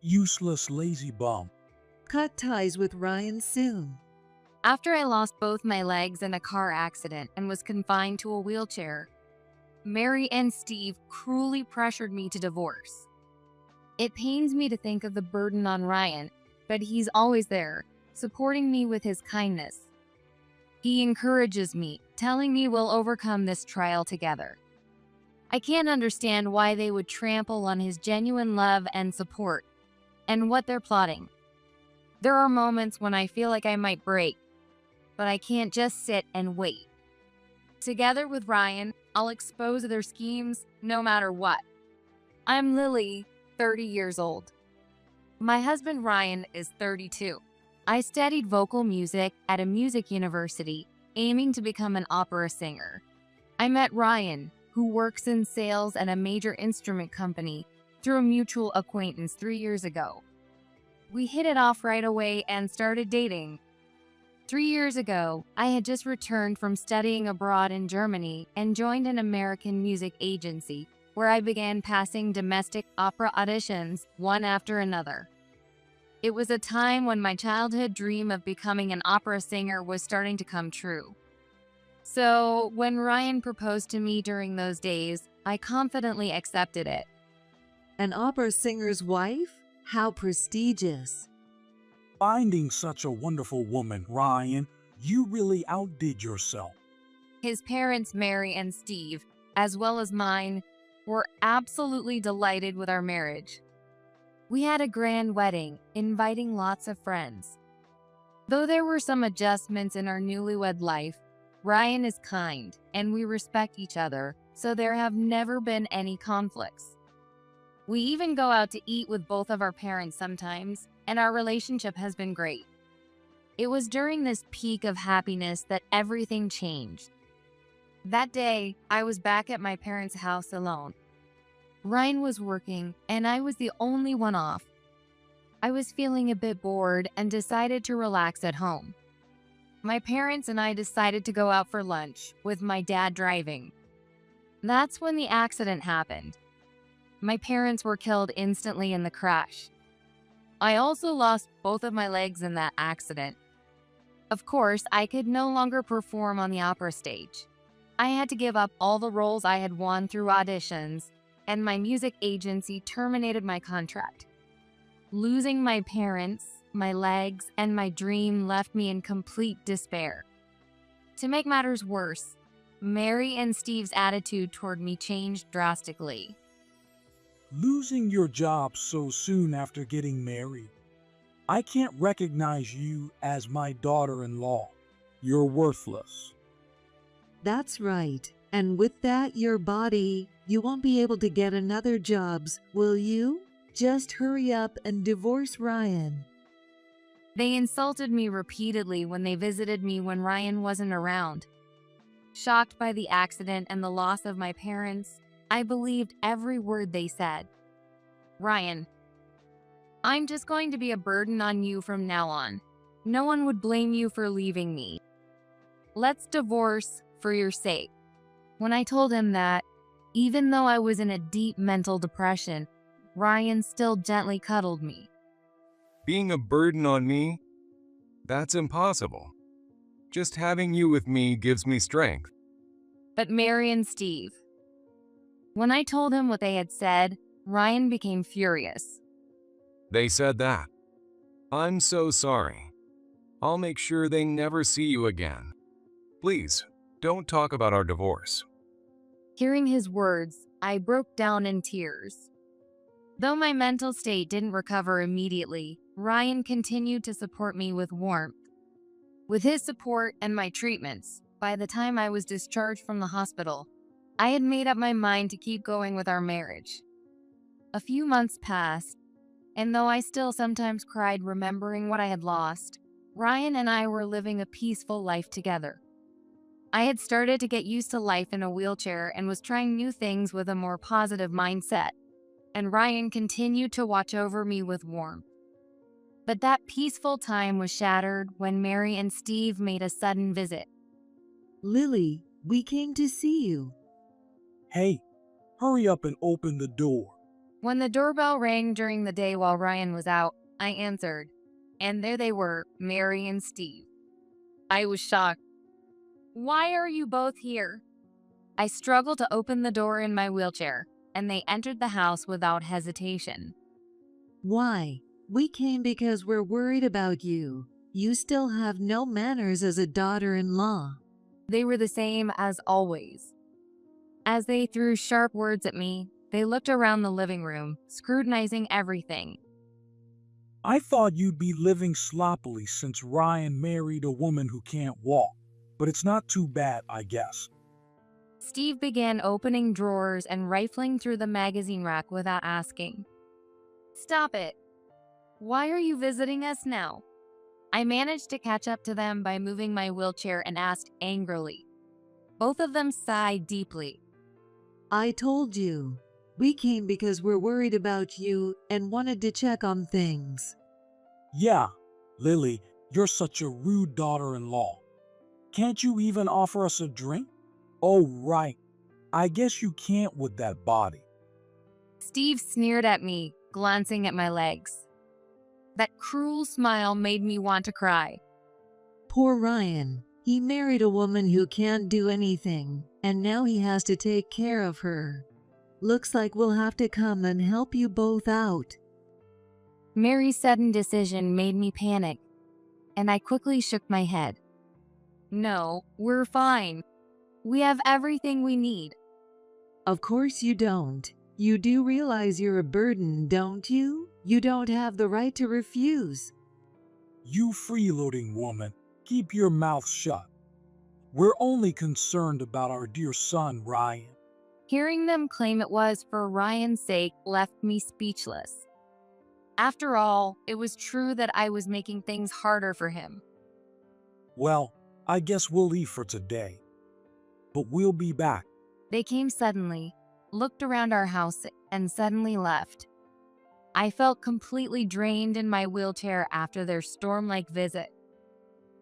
Useless lazy bum. Cut ties with Ryan soon. After I lost both my legs in a car accident and was confined to a wheelchair, Mary and Steve cruelly pressured me to divorce. It pains me to think of the burden on Ryan, but he's always there, supporting me with his kindness. He encourages me, telling me we'll overcome this trial together. I can't understand why they would trample on his genuine love and support, and what they're plotting. There are moments when I feel like I might break, but I can't just sit and wait. Together with Ryan, I'll expose their schemes no matter what. I'm Lily, 30 years old. My husband Ryan is 32. I studied vocal music at a music university, aiming to become an opera singer. I met Ryan, who works in sales at a major instrument company, through a mutual acquaintance 3 years ago. We hit it off right away and started dating. 3 years ago, I had just returned from studying abroad in Germany and joined an American music agency, where I began passing domestic opera auditions one after another. It was a time when my childhood dream of becoming an opera singer was starting to come true. So, when Ryan proposed to me during those days, I confidently accepted it. An opera singer's wife? How prestigious. Finding such a wonderful woman, Ryan, you really outdid yourself. His parents, Mary and Steve, as well as mine, were absolutely delighted with our marriage. We had a grand wedding, inviting lots of friends. Though there were some adjustments in our newlywed life, Ryan is kind, and we respect each other, so there have never been any conflicts. We even go out to eat with both of our parents sometimes, and our relationship has been great. It was during this peak of happiness that everything changed. That day, I was back at my parents' house alone. Ryan was working, and I was the only one off. I was feeling a bit bored and decided to relax at home. My parents and I decided to go out for lunch, with my dad driving. That's when the accident happened. My parents were killed instantly in the crash. I also lost both of my legs in that accident. Of course, I could no longer perform on the opera stage. I had to give up all the roles I had won through auditions, and my music agency terminated my contract. Losing my parents, my legs, and my dream left me in complete despair. To make matters worse, Mary and Steve's attitude toward me changed drastically. Losing your job so soon after getting married. I can't recognize you as my daughter-in-law. You're worthless. That's right. And with that, your body, you won't be able to get another jobs, will you? Just hurry up and divorce Ryan. They insulted me repeatedly when they visited me when Ryan wasn't around. Shocked by the accident and the loss of my parents, I believed every word they said. Ryan, I'm just going to be a burden on you from now on. No one would blame you for leaving me. Let's divorce for your sake. When I told him that, even though I was in a deep mental depression, Ryan still gently cuddled me. Being a burden on me? That's impossible. Just having you with me gives me strength. But Mary and Steve. When I told him what they had said, Ryan became furious. They said that. I'm so sorry. I'll make sure they never see you again. Please, don't talk about our divorce. Hearing his words, I broke down in tears. Though my mental state didn't recover immediately, Ryan continued to support me with warmth. With his support and my treatments, by the time I was discharged from the hospital, I had made up my mind to keep going with our marriage. A few months passed, and though I still sometimes cried remembering what I had lost, Ryan and I were living a peaceful life together. I had started to get used to life in a wheelchair and was trying new things with a more positive mindset, and Ryan continued to watch over me with warmth. But that peaceful time was shattered when Mary and Steve made a sudden visit. Lily, we came to see you. Hey, hurry up and open the door. When the doorbell rang during the day while Ryan was out, I answered, and there they were, Mary and Steve. I was shocked. Why are you both here? I struggled to open the door in my wheelchair, and they entered the house without hesitation. Why? We came because we're worried about you. You still have no manners as a daughter-in-law. They were the same as always. As they threw sharp words at me, they looked around the living room, scrutinizing everything. I thought you'd be living sloppily since Ryan married a woman who can't walk, but it's not too bad, I guess. Steve began opening drawers and rifling through the magazine rack without asking. Stop it. Why are you visiting us now? I managed to catch up to them by moving my wheelchair and asked angrily. Both of them sighed deeply. I told you. We came because we're worried about you and wanted to check on things. Yeah, Lily, you're such a rude daughter-in-law. Can't you even offer us a drink? Oh, right. I guess you can't with that body. Steve sneered at me, glancing at my legs. That cruel smile made me want to cry. Poor Ryan. He married a woman who can't do anything, and now he has to take care of her. Looks like we'll have to come and help you both out. Mary's sudden decision made me panic, and I quickly shook my head. No, we're fine. We have everything we need. Of course you don't. You do realize you're a burden, don't you? You don't have the right to refuse. You freeloading woman, keep your mouth shut. We're only concerned about our dear son, Ryan. Hearing them claim it was for Ryan's sake left me speechless. After all, it was true that I was making things harder for him. Well, I guess we'll leave for today. But we'll be back. They came suddenly, looked around our house, and suddenly left. I felt completely drained in my wheelchair after their storm-like visit.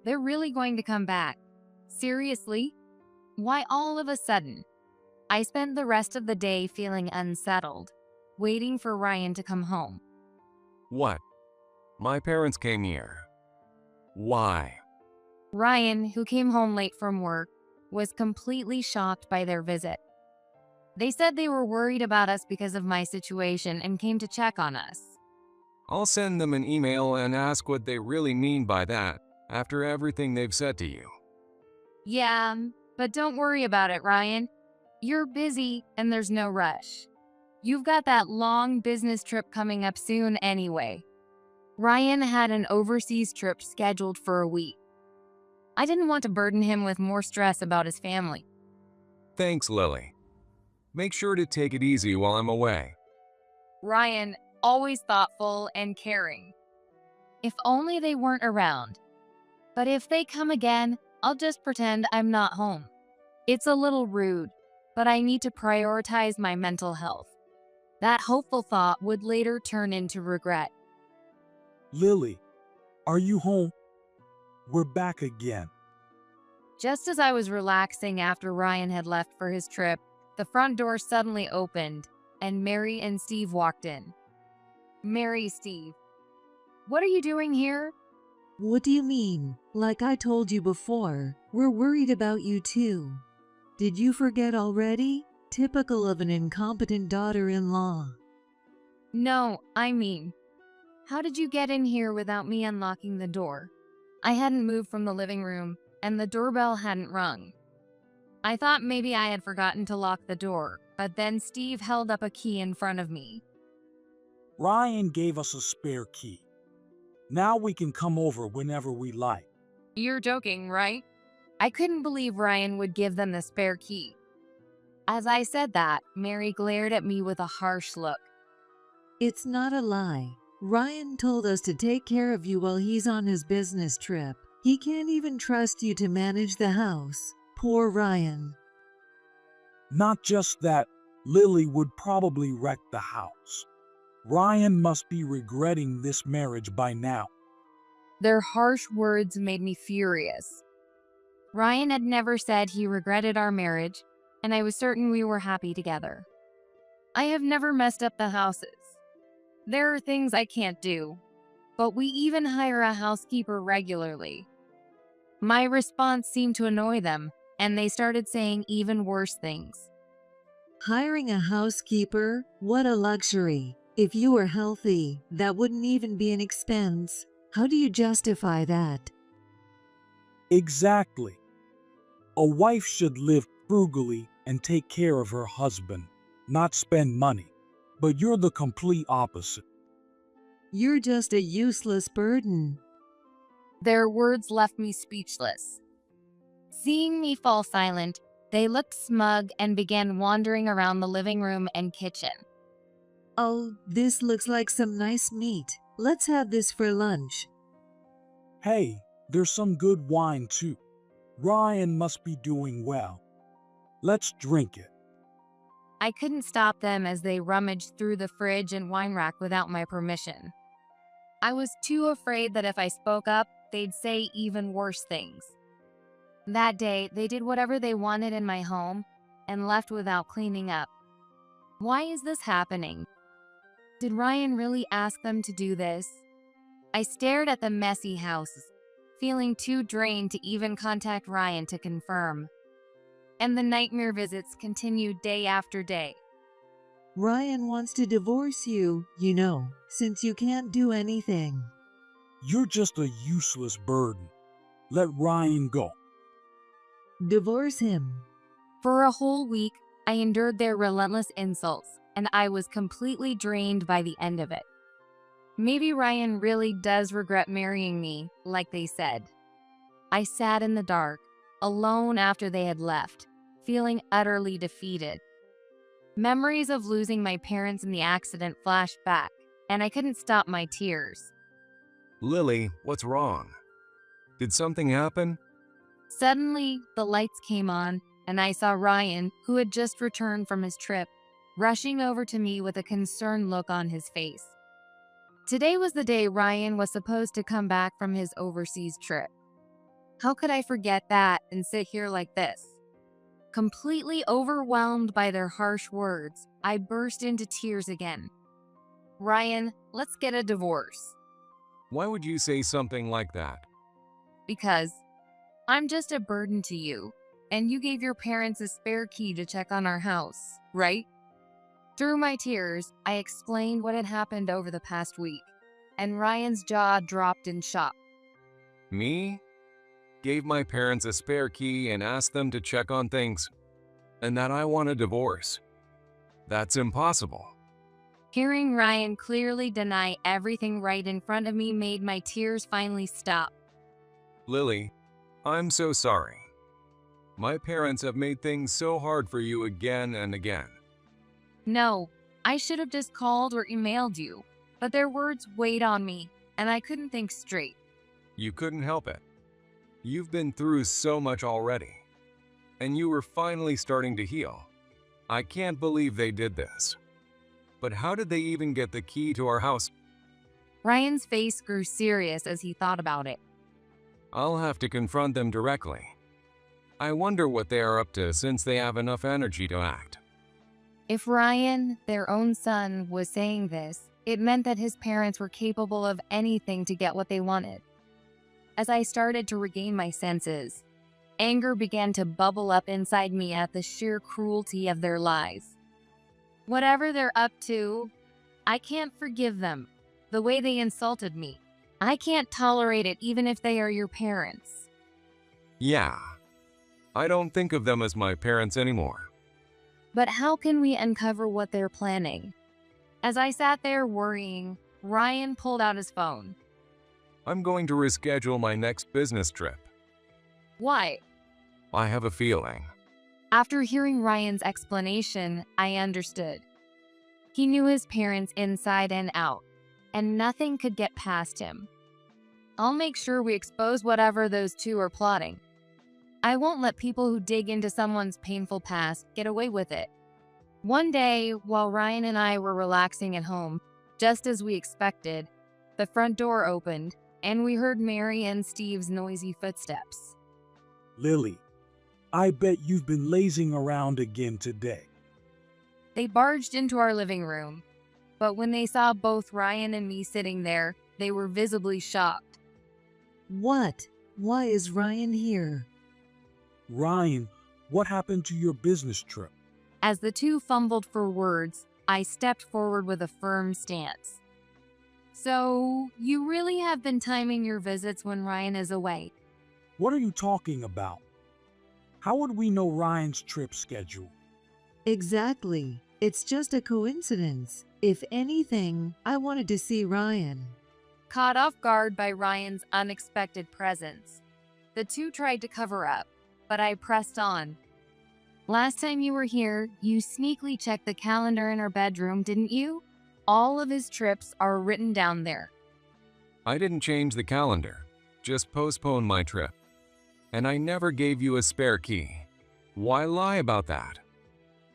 They're really going to come back. Seriously? Why all of a sudden? I spent the rest of the day feeling unsettled, waiting for Ryan to come home. What? My parents came here. Why? Ryan, who came home late from work, was completely shocked by their visit. They said they were worried about us because of my situation and came to check on us. I'll send them an email and ask what they really mean by that after everything they've said to you. Yeah, but don't worry about it, Ryan. You're busy and there's no rush. You've got that long business trip coming up soon anyway. Ryan had an overseas trip scheduled for a week. I didn't want to burden him with more stress about his family. Thanks, Lily. Make sure to take it easy while I'm away. Ryan, always thoughtful and caring. If only they weren't around. But if they come again, I'll just pretend I'm not home. It's a little rude, but I need to prioritize my mental health. That hopeful thought would later turn into regret. Lily, are you home? We're back again. Just as I was relaxing after Ryan had left for his trip, the front door suddenly opened, and Mary and Steve walked in. Mary, Steve, what are you doing here? What do you mean? Like I told you before, we're worried about you too. Did you forget already? Typical of an incompetent daughter-in-law. No, I mean, how did you get in here without me unlocking the door? I hadn't moved from the living room, and the doorbell hadn't rung. I thought maybe I had forgotten to lock the door, but then Steve held up a key in front of me. Ryan gave us a spare key. Now we can come over whenever we like. You're joking, right? I couldn't believe Ryan would give them the spare key. As I said that, Mary glared at me with a harsh look. It's not a lie. Ryan told us to take care of you while he's on his business trip. He can't even trust you to manage the house. Poor Ryan. Not just that, Lily would probably wreck the house. Ryan must be regretting this marriage by now. Their harsh words made me furious. Ryan had never said he regretted our marriage, and I was certain we were happy together. I have never messed up the houses. There are things I can't do, but we even hire a housekeeper regularly. My response seemed to annoy them, and they started saying even worse things. Hiring a housekeeper? What a luxury. If you were healthy, that wouldn't even be an expense. How do you justify that? Exactly. A wife should live frugally and take care of her husband, not spend money. But you're the complete opposite. You're just a useless burden. Their words left me speechless. Seeing me fall silent, they looked smug and began wandering around the living room and kitchen. Oh, this looks like some nice meat. Let's have this for lunch. Hey, there's some good wine too. Ryan must be doing well. Let's drink it. I couldn't stop them as they rummaged through the fridge and wine rack without my permission. I was too afraid that if I spoke up, they'd say even worse things. That day, they did whatever they wanted in my home and left without cleaning up. Why is this happening? Did Ryan really ask them to do this? I stared at the messy house, feeling too drained to even contact Ryan to confirm. And the nightmare visits continued day after day. Ryan wants to divorce you, since you can't do anything. You're just a useless burden. Let Ryan go. Divorce him. For a whole week, I endured their relentless insults, and I was completely drained by the end of it. Maybe Ryan really does regret marrying me, like they said. I sat in the dark, alone after they had left, feeling utterly defeated. Memories of losing my parents in the accident flashed back, and I couldn't stop my tears. Lily, what's wrong? Did something happen? Suddenly, the lights came on, and I saw Ryan, who had just returned from his trip, rushing over to me with a concerned look on his face. Today was the day Ryan was supposed to come back from his overseas trip. How could I forget that and sit here like this? Completely overwhelmed by their harsh words, I burst into tears again. Ryan, let's get a divorce. Why would you say something like that? Because I'm just a burden to you, and you gave your parents a spare key to check on our house, right? Through my tears, I explained what had happened over the past week, and Ryan's jaw dropped in shock. Me? Gave my parents a spare key and asked them to check on things, and that I want a divorce. That's impossible. Hearing Ryan clearly deny everything right in front of me made my tears finally stop. Lily, I'm so sorry. My parents have made things so hard for you again and again. No, I should have just called or emailed you, but their words weighed on me, and I couldn't think straight. You couldn't help it. You've been through so much already, and you were finally starting to heal. I can't believe they did this. But how did they even get the key to our house? Ryan's face grew serious as he thought about it. I'll have to confront them directly. I wonder what they are up to since they have enough energy to act. If Ryan, their own son, was saying this, it meant that his parents were capable of anything to get what they wanted. As I started to regain my senses, anger began to bubble up inside me at the sheer cruelty of their lies. Whatever they're up to, I can't forgive them. The way they insulted me, I can't tolerate it even if they are your parents. Yeah, I don't think of them as my parents anymore. But how can we uncover what they're planning? As I sat there worrying, Ryan pulled out his phone. I'm going to reschedule my next business trip. Why? I have a feeling. After hearing Ryan's explanation, I understood. He knew his parents inside and out, and nothing could get past him. I'll make sure we expose whatever those two are plotting. I won't let people who dig into someone's painful past get away with it. One day, while Ryan and I were relaxing at home, just as we expected, the front door opened, and we heard Mary and Steve's noisy footsteps. Lily, I bet you've been lazing around again today. They barged into our living room, but when they saw both Ryan and me sitting there, they were visibly shocked. What? Why is Ryan here? Ryan, what happened to your business trip? As the two fumbled for words, I stepped forward with a firm stance. So, you really have been timing your visits when Ryan is away? What are you talking about? How would we know Ryan's trip schedule? Exactly. It's just a coincidence. If anything, I wanted to see Ryan. Caught off guard by Ryan's unexpected presence, the two tried to cover up, but I pressed on. Last time you were here, you sneakily checked the calendar in our bedroom, didn't you? All of his trips are written down there. I didn't change the calendar, just postpone my trip. And I never gave you a spare key. Why lie about that?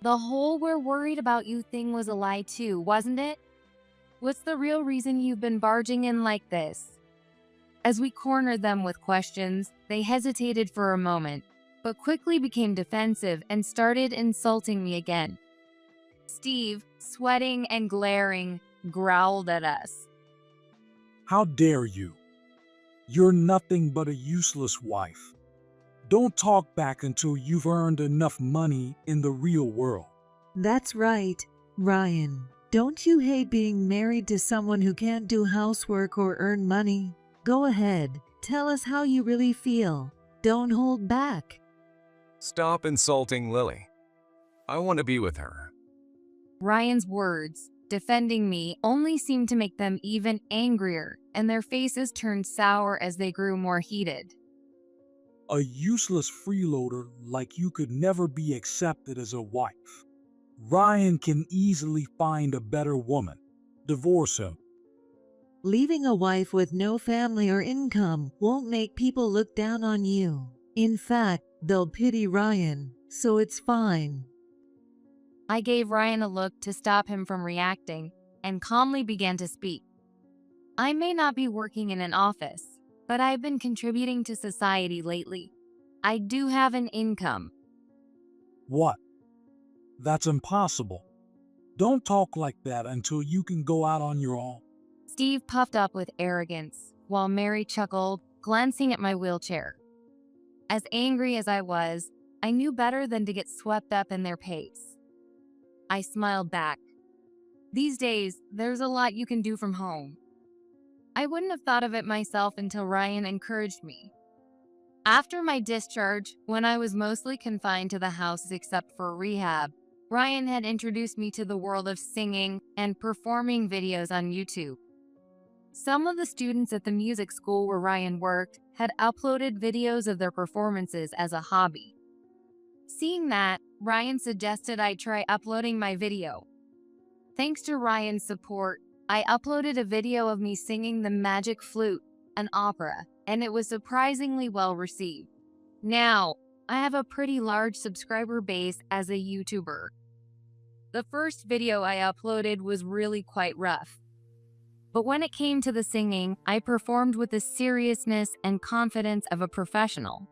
The whole "we're worried about you" thing was a lie too, wasn't it? What's the real reason you've been barging in like this? As we cornered them with questions, they hesitated for a moment, but quickly became defensive and started insulting me again. Steve, sweating and glaring, growled at us. How dare you? You're nothing but a useless wife. Don't talk back until you've earned enough money in the real world. That's right, Ryan. Don't you hate being married to someone who can't do housework or earn money? Go ahead, tell us how you really feel. Don't hold back. Stop insulting Lily. I want to be with her. Ryan's words, defending me, only seemed to make them even angrier, and their faces turned sour as they grew more heated. A useless freeloader like you could never be accepted as a wife. Ryan can easily find a better woman. Divorce him. Leaving a wife with no family or income won't make people look down on you. In fact, they'll pity Ryan, so it's fine. I gave Ryan a look to stop him from reacting and calmly began to speak. I may not be working in an office, but I've been contributing to society lately. I do have an income. What? That's impossible. Don't talk like that until you can go out on your own. Steve puffed up with arrogance, while Mary chuckled, glancing at my wheelchair. As angry as I was, I knew better than to get swept up in their pace. I smiled back. These days, there's a lot you can do from home. I wouldn't have thought of it myself until Ryan encouraged me. After my discharge, when I was mostly confined to the house except for rehab, Ryan had introduced me to the world of singing and performing videos on YouTube. Some of the students at the music school where Ryan worked had uploaded videos of their performances as a hobby. Seeing that, Ryan suggested I try uploading my video. Thanks to Ryan's support, I uploaded a video of me singing The Magic Flute, an opera, and it was surprisingly well received. Now, I have a pretty large subscriber base as a YouTuber. The first video I uploaded was really quite rough. But when it came to the singing, I performed with the seriousness and confidence of a professional.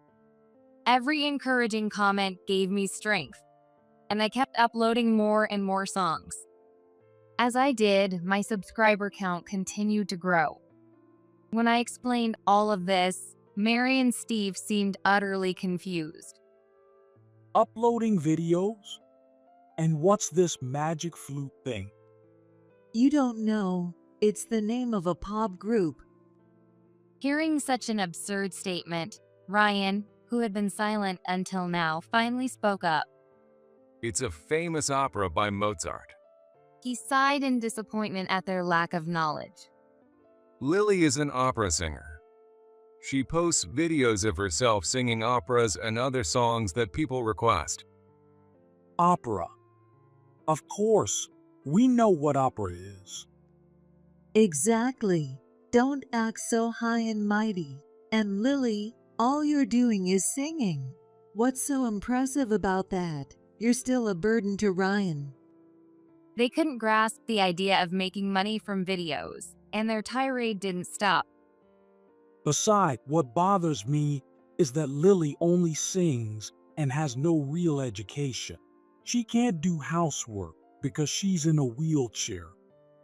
Every encouraging comment gave me strength, and I kept uploading more and more songs. As I did, my subscriber count continued to grow. When I explained all of this, Mary and Steve seemed utterly confused. Uploading videos? And what's this magic flute thing? You don't know. It's the name of a pop group. Hearing such an absurd statement, Ryan, who had been silent until now, finally spoke up. It's a famous opera by Mozart. He sighed in disappointment at their lack of knowledge. Lily is an opera singer. She posts videos of herself singing operas and other songs that people request. Opera. Of course, we know what opera is. Exactly. Don't act so high and mighty. And Lily, all you're doing is singing. What's so impressive about that? You're still a burden to Ryan. They couldn't grasp the idea of making money from videos, and their tirade didn't stop. Besides, what bothers me is that Lily only sings and has no real education. She can't do housework, because she's in a wheelchair.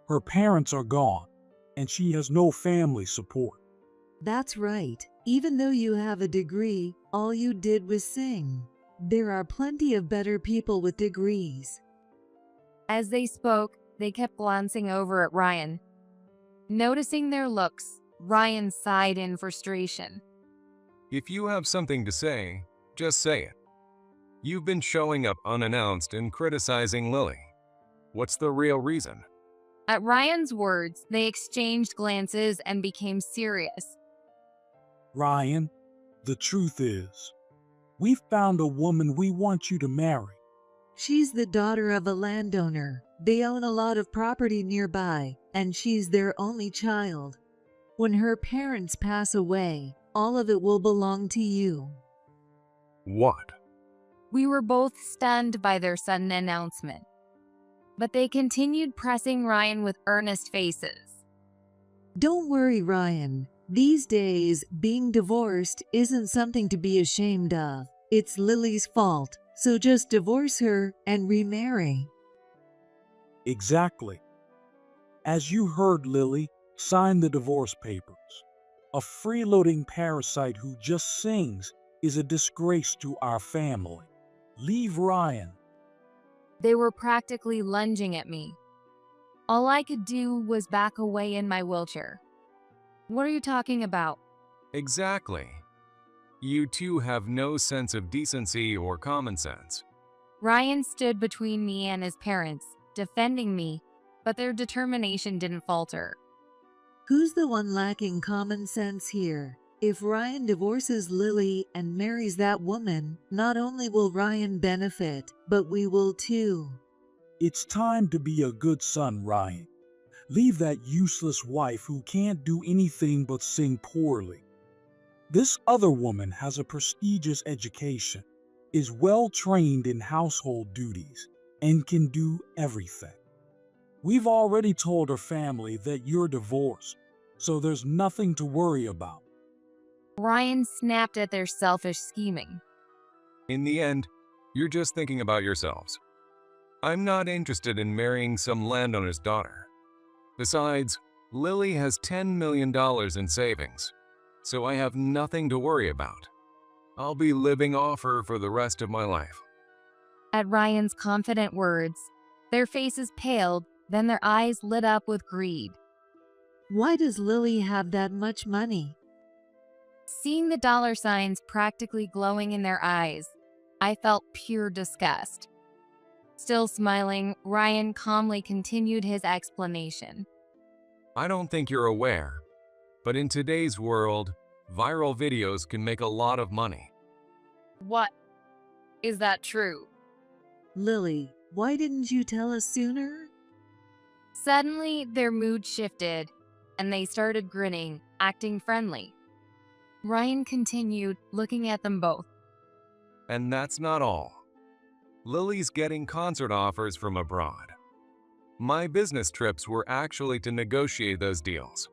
Her parents are gone, and she has no family support. That's right. Even though you have a degree, all you did was sing. There are plenty of better people with degrees. As they spoke, they kept glancing over at Ryan. Noticing their looks, Ryan sighed in frustration. If you have something to say, just say it. You've been showing up unannounced and criticizing Lily. What's the real reason? At Ryan's words, they exchanged glances and became serious. Ryan, the truth is, we found a woman we want you to marry. She's the daughter of a landowner. They own a lot of property nearby, and she's their only child. When her parents pass away, all of it will belong to you. What? We were both stunned by their sudden announcement. But they continued pressing Ryan with earnest faces. Don't worry, Ryan. These days, being divorced isn't something to be ashamed of. It's Lily's fault, so just divorce her and remarry. Exactly. As you heard, Lily, sign the divorce papers. A freeloading parasite who just sings is a disgrace to our family. Leave Ryan. They were practically lunging at me. All I could do was back away in my wheelchair. What are you talking about? Exactly. You two have no sense of decency or common sense. Ryan stood between me and his parents, defending me, but their determination didn't falter. Who's the one lacking common sense here? If Ryan divorces Lily and marries that woman, not only will Ryan benefit, but we will too. It's time to be a good son, Ryan. Leave that useless wife who can't do anything but sing poorly. This other woman has a prestigious education, is well trained in household duties, and can do everything. We've already told her family that you're divorced, so there's nothing to worry about. Ryan snapped at their selfish scheming. In the end, you're just thinking about yourselves. I'm not interested in marrying some landowner's daughter. Besides, Lily has $10 million in savings, so I have nothing to worry about. I'll be living off her for the rest of my life. At Ryan's confident words, their faces paled, then their eyes lit up with greed. Why does Lily have that much money? Seeing the dollar signs practically glowing in their eyes, I felt pure disgust. Still smiling, Ryan calmly continued his explanation. I don't think you're aware, but in today's world, viral videos can make a lot of money. What? Is that true? Lily, why didn't you tell us sooner? Suddenly, their mood shifted, and they started grinning, acting friendly. Ryan continued, looking at them both. And that's not all. Lily's getting concert offers from abroad. My business trips were actually to negotiate those deals.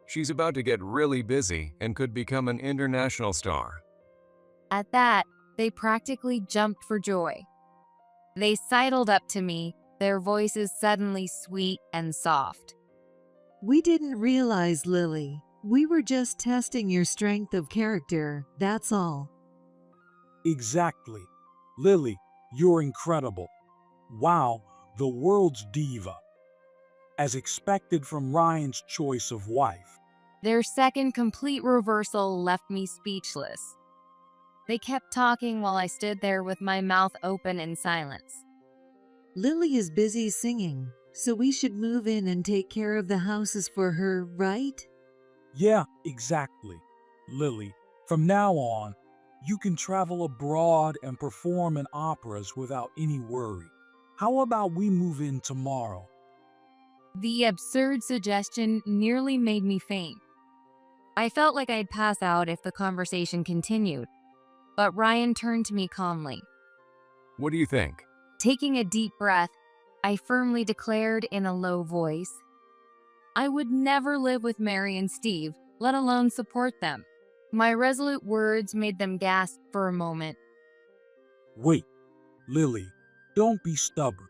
She's about to get really busy and could become an international star. At that, they practically jumped for joy. They sidled up to me, their voices suddenly sweet and soft. We didn't realize, Lily. We were just testing your strength of character, that's all. Exactly. Lily, you're incredible. Wow, the world's diva. As expected from Ryan's choice of wife. Their second complete reversal left me speechless. They kept talking while I stood there with my mouth open in silence. Lily is busy singing, so we should move in and take care of the houses for her, right? Yeah, exactly. Lily, from now on, you can travel abroad and perform in operas without any worry. How about we move in tomorrow? The absurd suggestion nearly made me faint. I felt like I'd pass out if the conversation continued, but Ryan turned to me calmly. What do you think? Taking a deep breath, I firmly declared in a low voice, I would never live with Mary and Steve, let alone support them. My resolute words made them gasp for a moment. Wait, Lily, don't be stubborn.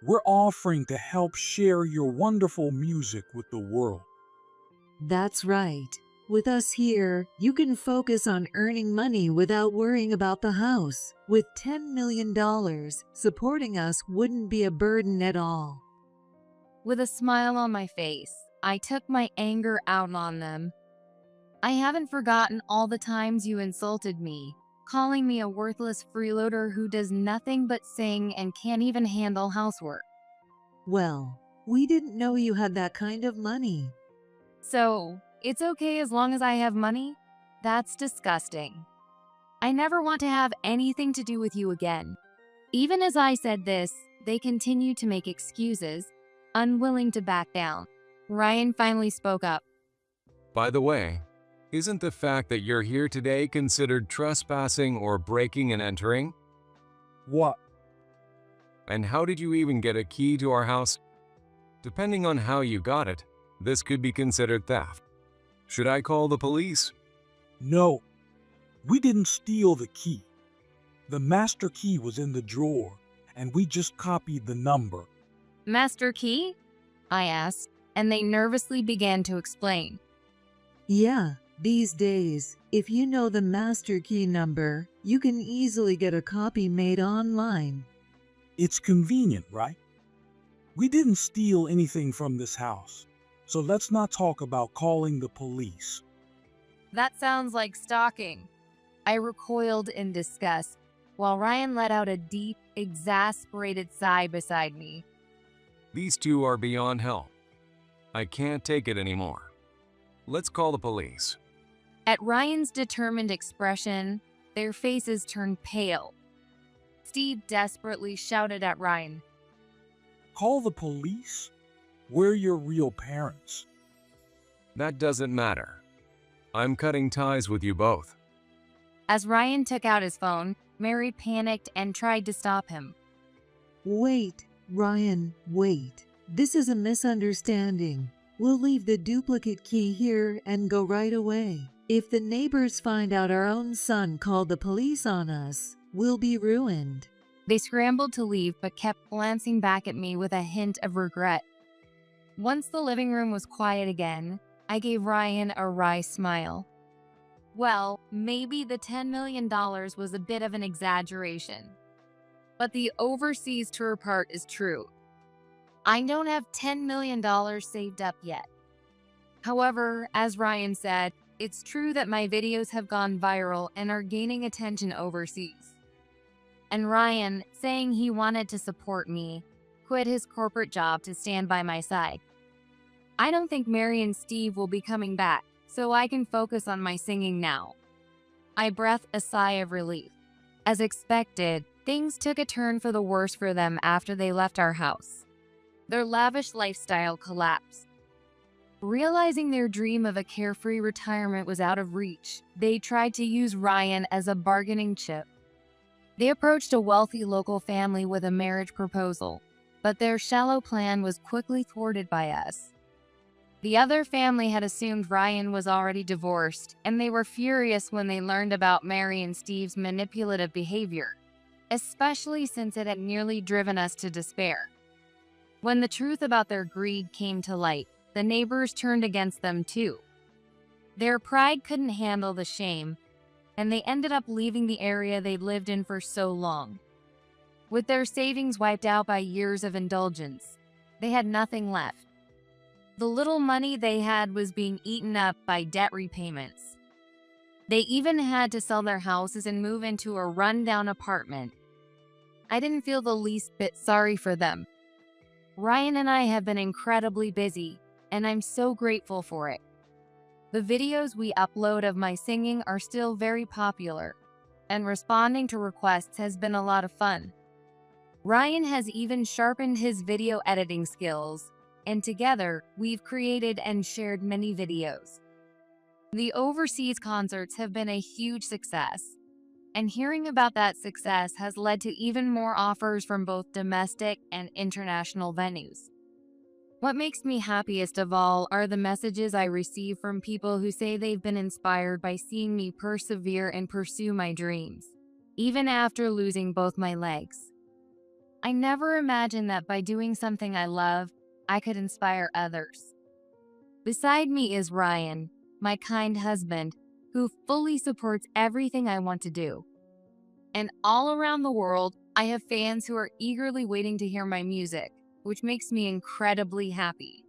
We're offering to help share your wonderful music with the world. That's right. With us here, you can focus on earning money without worrying about the house. With $10 million, supporting us wouldn't be a burden at all. With a smile on my face, I took my anger out on them. I haven't forgotten all the times you insulted me, calling me a worthless freeloader who does nothing but sing and can't even handle housework. Well, we didn't know you had that kind of money. So, it's okay as long as I have money? That's disgusting. I never want to have anything to do with you again. Even as I said this, they continued to make excuses, unwilling to back down. Ryan finally spoke up. By the way, isn't the fact that you're here today considered trespassing or breaking and entering? What? And how did you even get a key to our house? Depending on how you got it, this could be considered theft. Should I call the police? No, we didn't steal the key. The master key was in the drawer, and we just copied the number. Master key? I asked, and they nervously began to explain. Yeah, these days, if you know the master key number, you can easily get a copy made online. It's convenient, right? We didn't steal anything from this house, so let's not talk about calling the police. That sounds like stalking. I recoiled in disgust, while Ryan let out a deep, exasperated sigh beside me. These two are beyond help. I can't take it anymore. Let's call the police. At Ryan's determined expression, their faces turned pale. Steve desperately shouted at Ryan. Call the police? We're your real parents. That doesn't matter. I'm cutting ties with you both. As Ryan took out his phone, Mary panicked and tried to stop him. Wait, Ryan, wait. This is a misunderstanding. We'll leave the duplicate key here and go right away. If the neighbors find out our own son called the police on us, we'll be ruined. They scrambled to leave but kept glancing back at me with a hint of regret. Once the living room was quiet again, I gave Ryan a wry smile. Well, maybe the $10 million was a bit of an exaggeration. But the overseas tour part is true. I don't have $10 million saved up yet. However, as Ryan said, it's true that my videos have gone viral and are gaining attention overseas. And Ryan, saying he wanted to support me, quit his corporate job to stand by my side. I don't think Mary and Steve will be coming back, so I can focus on my singing now. I breathed a sigh of relief. As expected, things took a turn for the worse for them after they left our house. Their lavish lifestyle collapsed. Realizing their dream of a carefree retirement was out of reach, they tried to use Ryan as a bargaining chip. They approached a wealthy local family with a marriage proposal, but their shallow plan was quickly thwarted by us. The other family had assumed Ryan was already divorced, and they were furious when they learned about Mary and Steve's manipulative behavior, especially since it had nearly driven us to despair. When the truth about their greed came to light, the neighbors turned against them too. Their pride couldn't handle the shame, and they ended up leaving the area they'd lived in for so long. With their savings wiped out by years of indulgence, they had nothing left. The little money they had was being eaten up by debt repayments. They even had to sell their houses and move into a rundown apartment. I didn't feel the least bit sorry for them. Ryan and I have been incredibly busy, and I'm so grateful for it. The videos we upload of my singing are still very popular, and responding to requests has been a lot of fun. Ryan has even sharpened his video editing skills, and together, we've created and shared many videos. The overseas concerts have been a huge success, and hearing about that success has led to even more offers from both domestic and international venues. What makes me happiest of all are the messages I receive from people who say they've been inspired by seeing me persevere and pursue my dreams, even after losing both my legs. I never imagined that by doing something I love, I could inspire others. Beside me is Ryan, my kind husband, who fully supports everything I want to do. And all around the world, I have fans who are eagerly waiting to hear my music, which makes me incredibly happy.